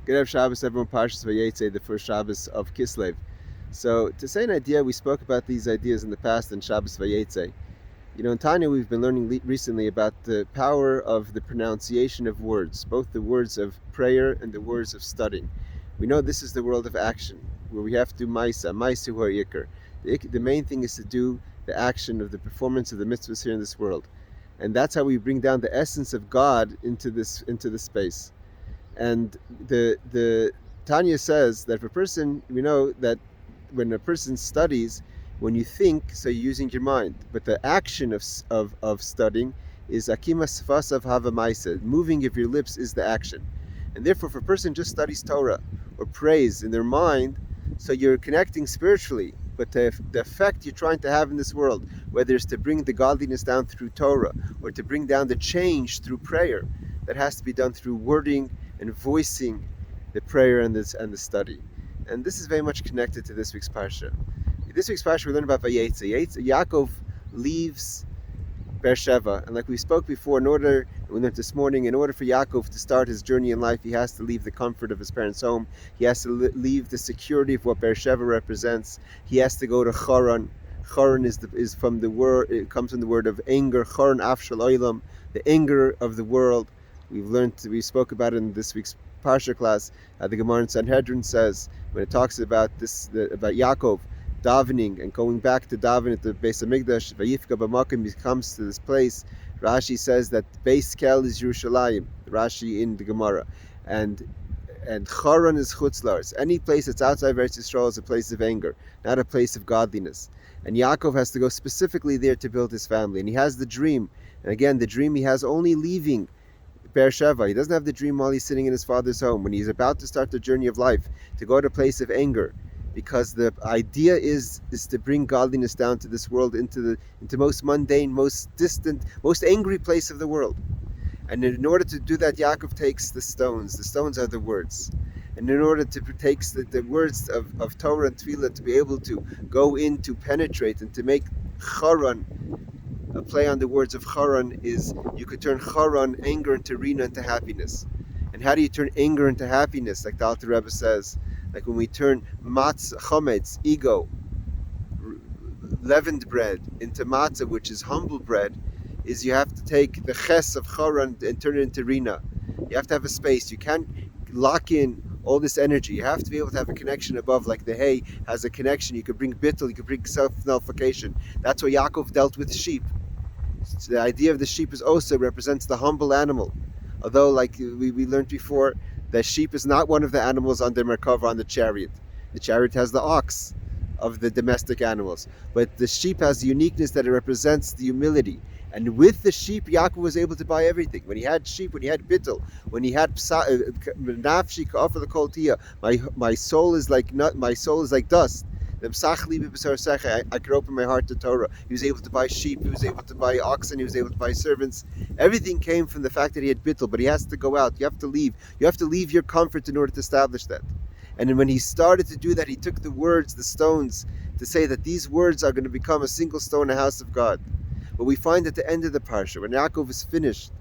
Good Shabbos, everyone. Parshas Vayetze, the first Shabbos of Kislev. So, to say an idea, we spoke about these ideas in the past in Shabbos Vayetze. In Tanya, we've been learning recently about the power of the pronunciation of words, both the words of prayer and the words of studying. We know this is the world of action, where we have to do Maisa hu ha'ikar. The main thing is to do the action of the performance of the mitzvahs here in this world, and that's how we bring down the essence of God into this space. And the Tanya says that if a person, we know that when a person studies, when you think, so you're using your mind, but the action of studying is akima sfasav hava maisa. Moving of your lips is the action, and therefore, if a person just studies Torah or prays in their mind, so you're connecting spiritually. But the effect you're trying to have in this world, whether it's to bring the godliness down through Torah or to bring down the change through prayer, that has to be done through wording and voicing the prayer and the study. And this is very much connected to this week's parsha. This week's parsha we learn about Vayetze. Yaakov leaves Beersheba, and like we spoke before, we learned this morning, in order for Yaakov to start his journey in life, he has to leave the comfort of his parents' home. He has to leave the security of what Beersheba represents. He has to go to Charan. Charan is from the word. It comes from the word of anger. Charan afshal olam, the anger of the world. We spoke about it in this week's parsha class. The Gemara in Sanhedrin says, when it talks about about Yaakov davening and going back to daven at the Beis Hamikdash, Vayifka b'makom, he comes to this place. Rashi says that Beis Kel is Yerushalayim. Rashi in the Gemara, and Charan is Chutzlars. Any place that's outside of Eretz Yisrael is a place of anger, not a place of godliness. And Yaakov has to go specifically there to build his family. And he has the dream, and again, the dream he has only leaving Beersheba. He doesn't have the dream while he's sitting in his father's home, when he's about to start the journey of life, to go to a place of anger, because the idea is to bring godliness down to this world, into most mundane, most distant, most angry place of the world. And in order to do that, Yaakov takes the stones. The stones are the words. And in order to take the words of Torah and Tefillah to be able to go in, to penetrate, and to make Charan, a play on the words of Charan is, you could turn Charan, anger, into Rina, into happiness. And how do you turn anger into happiness? Like the Alter Rebbe says, like when we turn matzah, chometz, ego, leavened bread, into matzah, which is humble bread, is you have to take the ches of Charan and turn it into Rina. You have to have a space. You can't lock in all this energy. You have to be able to have a connection above, like the hay has a connection. You could bring bittul, you could bring self-nullification. That's why Yaakov dealt with sheep. So the idea of the sheep is also represents the humble animal. Although, like we learned before, the sheep is not one of the animals on the Merkava, on the chariot. The chariot has the ox of the domestic animals. But the sheep has the uniqueness that it represents the humility. And with the sheep, Yaakov was able to buy everything. When he had sheep, when he had bittul, when he had nafshi ka'afar the kol tia, my soul is like dust. I could open my heart to Torah. He was able to buy sheep, he was able to buy oxen, he was able to buy servants. Everything came from the fact that he had bittul, but he has to go out. You have to leave. You have to leave your comfort in order to establish that. And then when he started to do that, he took the words, the stones, to say that these words are going to become a single stone in the house of God. But we find at the end of the parsha, when Yaakov is finished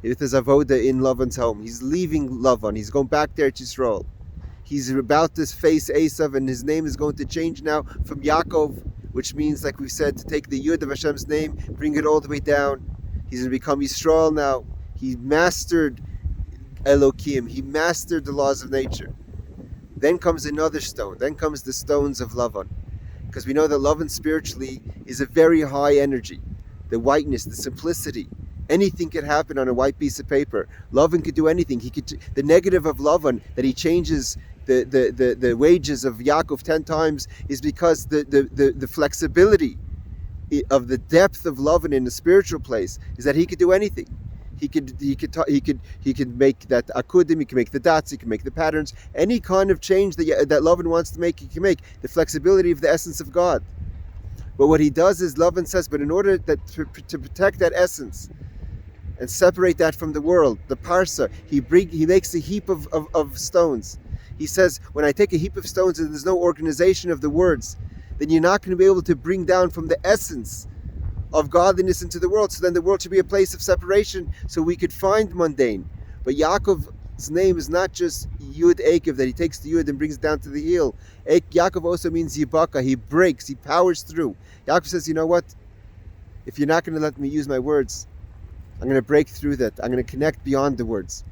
with his avoda in Lavan's home, he's leaving Lavan, he's going back there to Yisrael. He's about to face Esav, and his name is going to change now from Yaakov, which means, like we said, to take the Yud of Hashem's name, bring it all the way down. He's going to become Yisrael now. He mastered Elokim. He mastered the laws of nature. Then comes another stone. Then comes the stones of Lavan. Because we know that Lavan spiritually is a very high energy. The whiteness, the simplicity. Anything could happen on a white piece of paper. Lavan could do anything. The negative of Lavan, that he changes the wages of Yaakov 10 times, is because the flexibility of the depth of Lavan in the spiritual place is that he could do anything. He could make that akudim. He can make the dots. He can make the patterns. Any kind of change that Lavan wants to make, he can make. The flexibility of the essence of God. But what he does is, Lavan says, but in order to protect that essence and separate that from the world, the parsa, he makes a heap of stones. He says, when I take a heap of stones and there's no organization of the words, then you're not going to be able to bring down from the essence of godliness into the world. So then the world should be a place of separation, so we could find mundane. But Yaakov Yaakov's name is not just Yud Akev, that he takes the Yud and brings it down to the heel. Yaakov also means Yibaka, he breaks, he powers through. Yaakov says, you know what? If you're not going to let me use my words, I'm going to break through that. I'm going to connect beyond the words.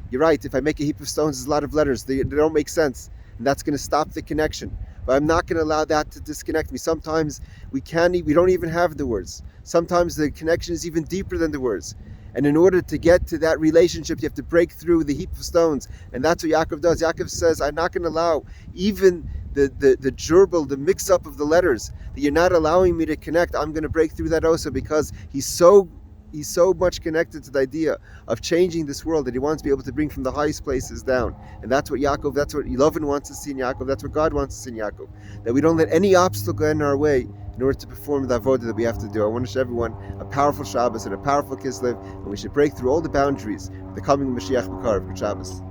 You're right, if I make a heap of stones, there's a lot of letters. They don't make sense. And that's going to stop the connection. But I'm not going to allow that to disconnect me. Sometimes we don't even have the words. Sometimes the connection is even deeper than the words. And in order to get to that relationship, you have to break through the heap of stones. And that's what Yaakov does. Yaakov says, I'm not going to allow even the gerbil, the mix-up of the letters, that you're not allowing me to connect. I'm going to break through that also, because he's so much connected to the idea of changing this world that he wants to be able to bring from the highest places down. And that's what Yelavan wants to see in Yaakov. That's what God wants to see in Yaakov. That we don't let any obstacle get in our way in order to perform the avodah that we have to do. I want to wish everyone a powerful Shabbos and a powerful Kislev, and we should break through all the boundaries of the coming of Mashiach B'Karav. Good Shabbos.